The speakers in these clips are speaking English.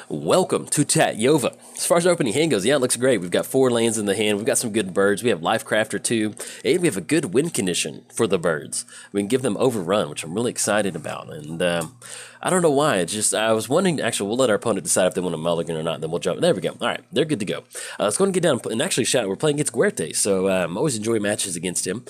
Welcome to Tatyova. As far as our opening hand goes, yeah, it looks great. We've got 4 lands in the hand. We've got some good birds. We have Lifecrafter 2, and we have a good win condition for the birds. We can give them Overrun, which I'm really excited about. And I don't know why. It's just, I was wondering, actually, we'll let our opponent decide if they want a mulligan or not, then we'll jump. There we go. All right, they're good to go. Let's go and get down. And actually, shout, we're playing against Guerte, so I always enjoy matches against him.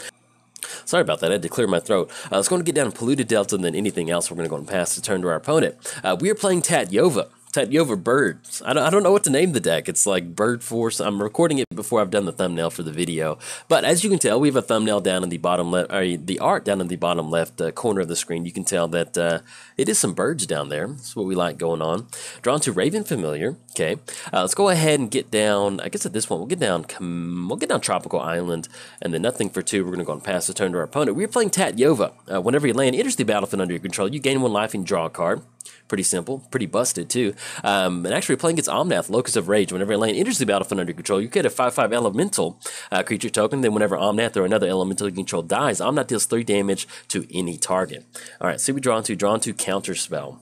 Sorry about that, I had to clear my throat. Let's go and get down to Polluted Delta, and then anything else we're going to go and pass the turn to our opponent. We are playing Tatyova. Tatyova Birds. I don't know what to name the deck. It's like Bird Force. I'm recording it before I've done the thumbnail for the video. But as you can tell, we have a thumbnail down in the bottom left, or the art down in the bottom left corner of the screen. You can tell that it is some birds down there. That's what we like going on. Drawn to Raven Familiar. Okay. Let's go ahead and get down. I guess at this point we'll get down Tropical Island, and then nothing for 2. We're going to go and pass the turn to our opponent. We're playing Tatyova. Whenever you land, enters the battlefield under your control. You gain 1 life and draw a card. Pretty simple, pretty busted too. And actually playing against Omnath, Locus of Rage. Whenever a land enters the battlefield under your control, you get a 5/5 elemental creature token. Then whenever Omnath or another elemental you control dies, Omnath deals 3 damage to any target. All right, so we drawn to Counterspell.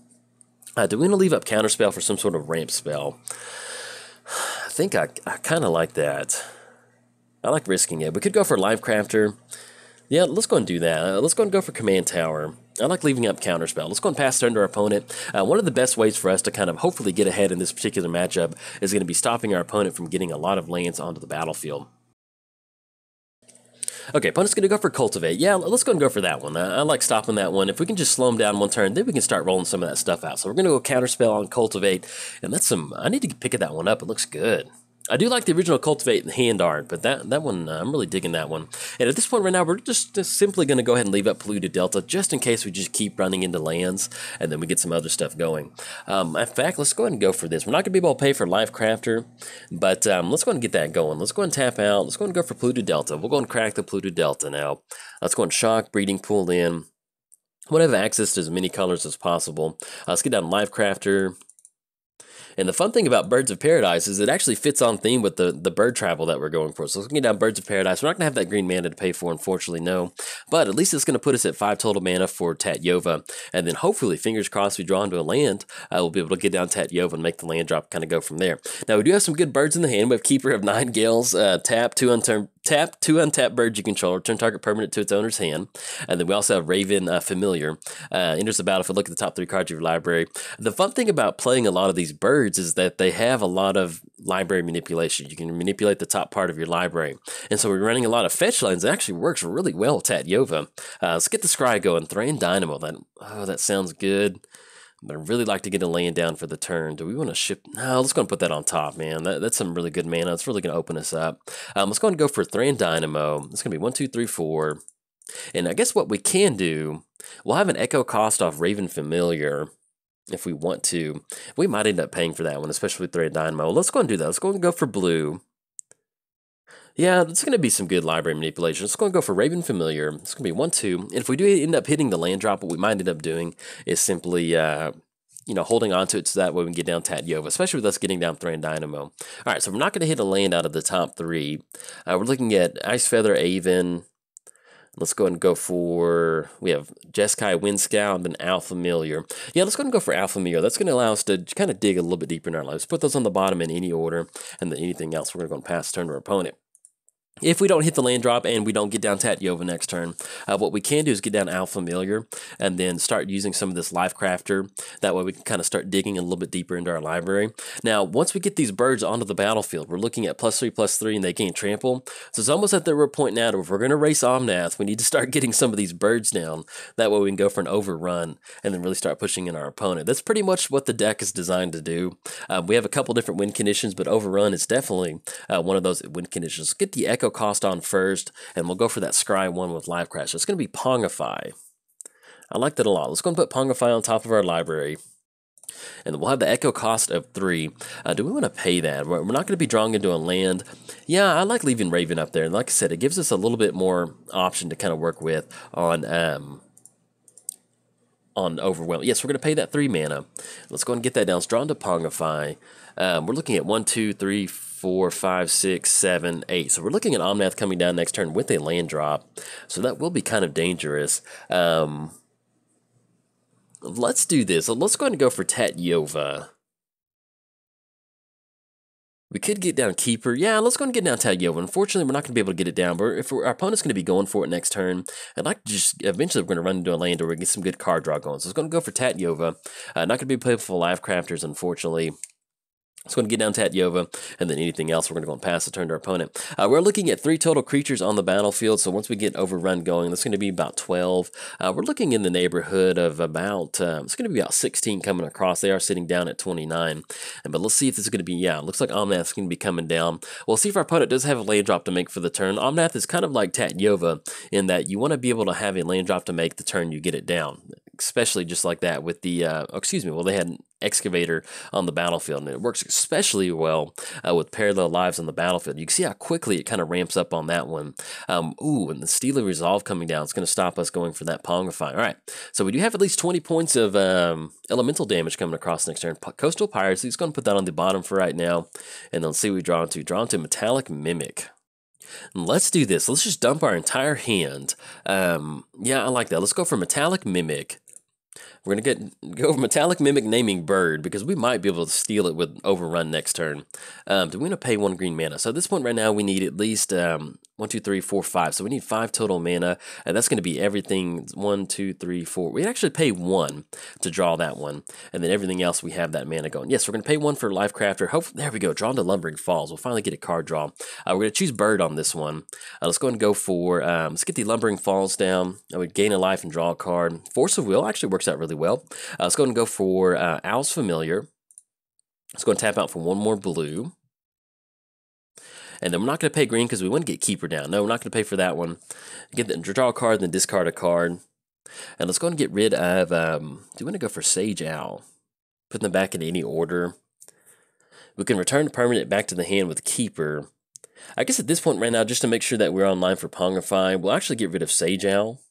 Do we want to leave up Counterspell for some sort of ramp spell? I think I kind of like that. I like risking it. We could go for Lifecrafter. Yeah, let's go and do that. Let's go and go for Command Tower. I like leaving up Counterspell. Let's go and pass turn to our opponent. One of the best ways for us to kind of hopefully get ahead in this particular matchup is going to be stopping our opponent from getting a lot of lands onto the battlefield. Okay, opponent's going to go for Cultivate. Yeah, let's go and go for that one. I like stopping that one. If we can just slow him down 1 turn, then we can start rolling some of that stuff out. So we're going to go Counterspell on Cultivate, and that's some... I need to pick that one up. It looks good. I do like the original Cultivate hand art, but that one, I'm really digging that one. And at this point right now, we're just simply going to go ahead and leave up Polluted Delta, just in case we just keep running into lands, and then we get some other stuff going. In fact, let's go ahead and go for this. We're not going to be able to pay for Lifecrafter, but let's go ahead and get that going. Let's go ahead and tap out. Let's go ahead and go for Polluted Delta. We'll go and crack the Polluted Delta now. Let's go and Shock, Breeding Pool in. I want to have access to as many colors as possible. Let's get down Lifecrafter. And the fun thing about Birds of Paradise is it actually fits on theme with the bird travel that we're going for. So let's get down Birds of Paradise. We're not going to have that green mana to pay for, unfortunately, no. But at least it's going to put us at 5 total mana for Tatyova. And then hopefully, fingers crossed, we draw into a land, we'll be able to get down Tatyova and make the land drop kind of go from there. Now, we do have some good birds in the hand. We have Keeper of 9 Gales, tap 2 untapped birds you control, return target permanent to its owner's hand. And then we also have Raven Familiar. Enters the battlefield, look at the top 3 cards of your library. The fun thing about playing a lot of these birds is that they have a lot of library manipulation. You can manipulate the top part of your library. And so we're running a lot of fetch lines. It actually works really well with Tatyova. Let's get the Scry going. Thrain Dynamo. That sounds good. But I'd really like to get a land down for the turn. Do we want to ship? No, let's go and put that on top, man. That's some really good mana. It's really going to open us up. Let's go and go for Thrain Dynamo. It's going to be 1, 2, 3, 4. And I guess what we can do, we'll have an Echo cost off Raven Familiar if we want to. We might end up paying for that one, especially with Thrain Dynamo. Let's go and do that. Let's go and go for blue. Yeah, it's going to be some good library manipulation. Let's go and go for Raven Familiar. It's going to be 1, 2. And if we do end up hitting the land drop, what we might end up doing is simply, holding on to it so that way we can get down Tatyova, especially with us getting down Thrain Dynamo. All right, so we're not going to hit a land out of the top 3. We're looking at Ice Feather, Aven. Let's go ahead and go for, we have Jeskai, Wind Scout, and Owl Familiar. Yeah, let's go ahead and go for Owl Familiar. That's going to allow us to kind of dig a little bit deeper in our lives. Put those on the bottom in any order, and then anything else, we're going to go and pass turn to our opponent. If we don't hit the land drop and we don't get down Tatyova next turn, what we can do is get down Owl Familiar and then start using some of this Lifecrafter. That way we can kind of start digging a little bit deeper into our library. Now, once we get these birds onto the battlefield, we're looking at +3/+3 and they gain trample. So it's almost at the point now that if we're going to race Omnath, we need to start getting some of these birds down. That way we can go for an overrun and then really start pushing in our opponent. That's pretty much what the deck is designed to do. We have a couple different win conditions, but overrun is definitely one of those win conditions. Let's get the Echo cost on first, and we'll go for that Scry one with Lifecraft. So it's going to be Pongify. I like that a lot. Let's go and put Pongify on top of our library. And we'll have the Echo cost of 3. Do we want to pay that? We're not going to be drawing into a land. Yeah, I like leaving Raven up there. And like I said, it gives us a little bit more option to kind of work with on Overwhelm. Yes, we're going to pay that 3 mana. Let's go and get that down. It's drawn to Pongify. We're looking at 1, 2, 3, 4, 5, 6, 7, 8. So we're looking at Omnath coming down next turn with a land drop. So that will be kind of dangerous. Let's do this. Let's go ahead and go for Tatyova. We could get down Keeper. Yeah, let's go and get down Tatyova. Unfortunately, we're not going to be able to get it down, but if our opponent's going to be going for it next turn, I'd like to just, eventually we're going to run into a land where we get some good card draw going. So it's going to go for Tatyova. Not going to be played for Live Crafters, unfortunately. It's going to get down Tatyova, and then anything else, we're going to go and pass the turn to our opponent. We're looking at 3 total creatures on the battlefield, so once we get Overrun going, that's going to be about 12. We're looking in the neighborhood of about, it's going to be about 16 coming across. They are sitting down at 29. But let's see if this is going to be, yeah, it looks like Omnath's going to be coming down. We'll see if our opponent does have a land drop to make for the turn. Omnath is kind of like Tatyova in that you want to be able to have a land drop to make the turn you get it down, especially just like that with the, well, they had an Excavator on the battlefield, and it works especially well with Parallel Lives on the battlefield. You can see how quickly it kind of ramps up on that one. Ooh, and the Steely Resolve coming down, it's going to stop us going for that Pongify. All right, so we do have at least 20 points of elemental damage coming across next turn. Coastal Pirates, he's going to put that on the bottom for right now, and then see what we draw into. Draw into Metallic Mimic. Let's do this. Let's just dump our entire hand. Yeah, I like that. Let's go for Metallic Mimic. We're going to go for Metallic Mimic naming Bird, because we might be able to steal it with Overrun next turn. Do we want to pay 1 green mana? So at this point right now, we need at least 1, 2, 3, 4, 5. So we need 5 total mana, and that's going to be everything 1, 2, 3, 4. We actually pay 1 to draw that one, and then everything else we have that mana going. Yes, we're going to pay 1 for Life Crafter. Hopefully, there we go. Draw into Lumbering Falls. We'll finally get a card draw. We're going to choose Bird on this one. Let's go ahead and go for, let's get the Lumbering Falls down. I would gain a life and draw a card. Force of Will actually works out really well. Let's go ahead and go for Owl's Familiar. Let's go and tap out for 1 more blue. And then we're not going to pay green because we want to get Keeper down. No, we're not going to pay for that one. Draw a card, then discard a card. And let's go and get rid of, do we want to go for Sage Owl? Put them back in any order. We can return the permanent back to the hand with Keeper. I guess at this point right now, just to make sure that we're online for Pongify, we'll actually get rid of Sage Owl.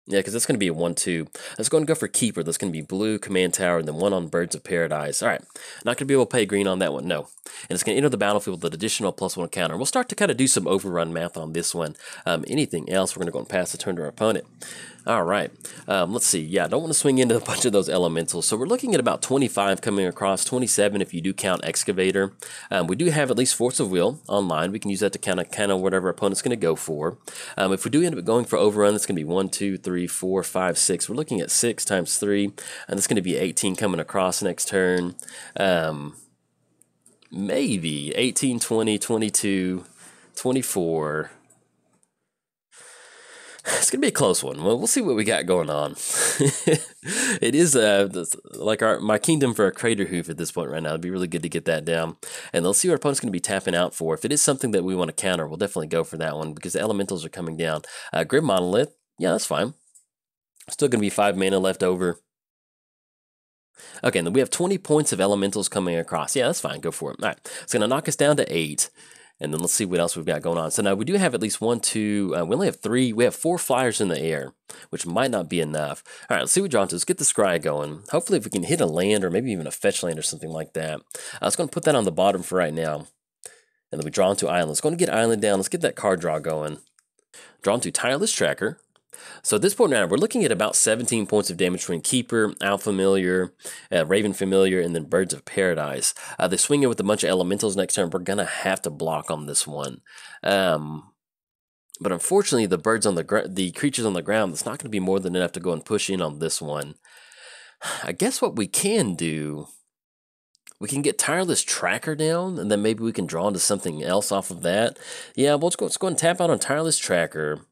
Yeah, because that's going to be a 1-2. Let's go and go for Keeper. That's going to be blue, Command Tower, and then 1 on Birds of Paradise. All right. Not going to be able to pay green on that one, no. And it's going to enter the battlefield with an additional +1 counter. We'll start to kind of do some overrun math on this one. Anything else, we're going to go and pass the turn to our opponent. All right. Let's see. Yeah, I don't want to swing into a bunch of those elementals. So we're looking at about 25 coming across, 27 if you do count Excavator. We do have at least Force of Will online. We can use that to kind of whatever opponent's going to go for. If we do end up going for overrun, it's going to be 1, 2, 3, 4, 5, 6. We're looking at 6 times 3, and it's going to be 18 coming across next turn. Maybe 18, 20, 22, 24. It's going to be a close one. Well, we'll see what we got going on. It is like my kingdom for a Crater Hoof at this point right now. It'd be really good to get that down. And let's see what our opponent's going to be tapping out for. If it is something that we want to counter, we'll definitely go for that one because the elementals are coming down. Grim Monolith. Yeah, that's fine. Still going to be 5 mana left over. Okay, and then we have 20 points of elementals coming across. Yeah, that's fine. Go for it. All right. It's going to knock us down to 8. And then let's see what else we've got going on. So now we do have at least 1, 2, we only have 3. We have 4 flyers in the air, which might not be enough. All right, let's see what we draw into. Let's get the scry going. Hopefully if we can hit a land or maybe even a fetch land or something like that. I was going to put that on the bottom for right now. And then we draw into island. Let's go and get island down. Let's get that card draw going. Draw into Tireless Tracker. So at this point now, we're looking at about 17 points of damage between Keeper, Owl Familiar, Raven Familiar, and then Birds of Paradise. They swing in with a bunch of elementals next turn. We're going to have to block on this one. But unfortunately, the creatures on the ground, it's not going to be more than enough to go and push in on this one. I guess what we can do, we can get Tireless Tracker down, and then maybe we can draw into something else off of that. Yeah, well, let's go and tap out on Tireless Tracker.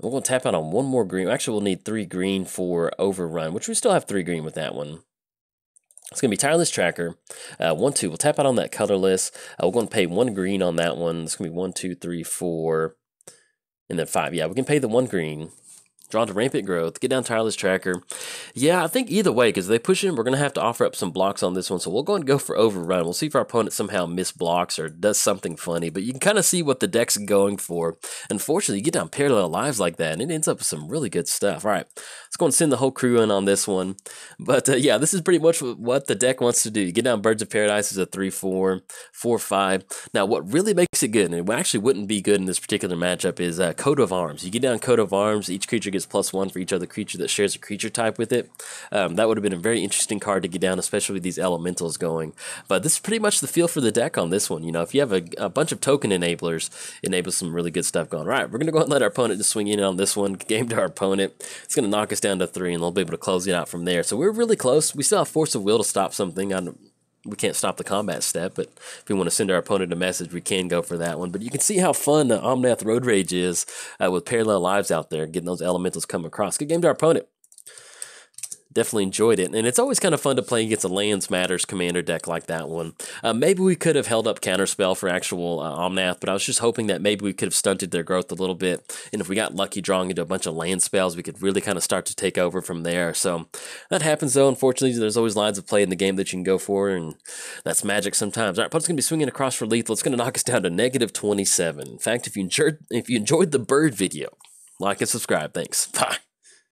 We're going to tap out on 1 more green. Actually, we'll need 3 green for Overrun, which we still have 3 green with that one. It's going to be Tireless Tracker. 1, 2. We'll tap out on that colorless. We're going to pay 1 green on that one. It's going to be 1, 2, 3, 4, and then 5. Yeah, we can pay the 1 green. Draw to Rampant Growth, get down Tireless Tracker. Yeah, I think either way, because if they push in, we're going to have to offer up some blocks on this one. So we'll go and go for Overrun. We'll see if our opponent somehow blocks or does something funny. But you can kind of see what the deck's going for. Unfortunately, you get down Parallel Lives like that, and it ends up with some really good stuff. All right, let's go and send the whole crew in on this one. But yeah, this is pretty much what the deck wants to do. You get down Birds of Paradise as a 3-4, 4-5. Now, what really makes it good, and it actually wouldn't be good in this particular matchup, is Coat of Arms. You get down Coat of Arms, each creature gets gets +1 for each other creature that shares a creature type with it. That would have been a very interesting card to get down, especially with these elementals going. But this is pretty much the feel for the deck on this one. You know, if you have a bunch of token enablers, enables some really good stuff going. All right, we're going to go ahead and let our opponent just swing in on this one. Game to our opponent. It's going to knock us down to 3, and they'll be able to close it out from there. So we're really close. We still have Force of Will to stop something. We can't stop the combat step, but if we want to send our opponent a message, we can go for that one. But you can see how fun Omnath Road Rage is with Parallel Lives out there, getting those elementals come across. Good game to our opponent. Definitely enjoyed it, and it's always kind of fun to play against a Lands Matters commander deck like that one. Maybe we could have held up Counterspell for actual Omnath, but I was just hoping that maybe we could have stunted their growth a little bit, and if we got lucky drawing into a bunch of land spells, we could really kind of start to take over from there. So that happens, though. Unfortunately, there's always lines of play in the game that you can go for, and that's magic sometimes. All right, opponent's going to be swinging across for lethal. It's going to knock us down to -27. In fact, if you enjoyed the bird video, like and subscribe. Thanks. Bye.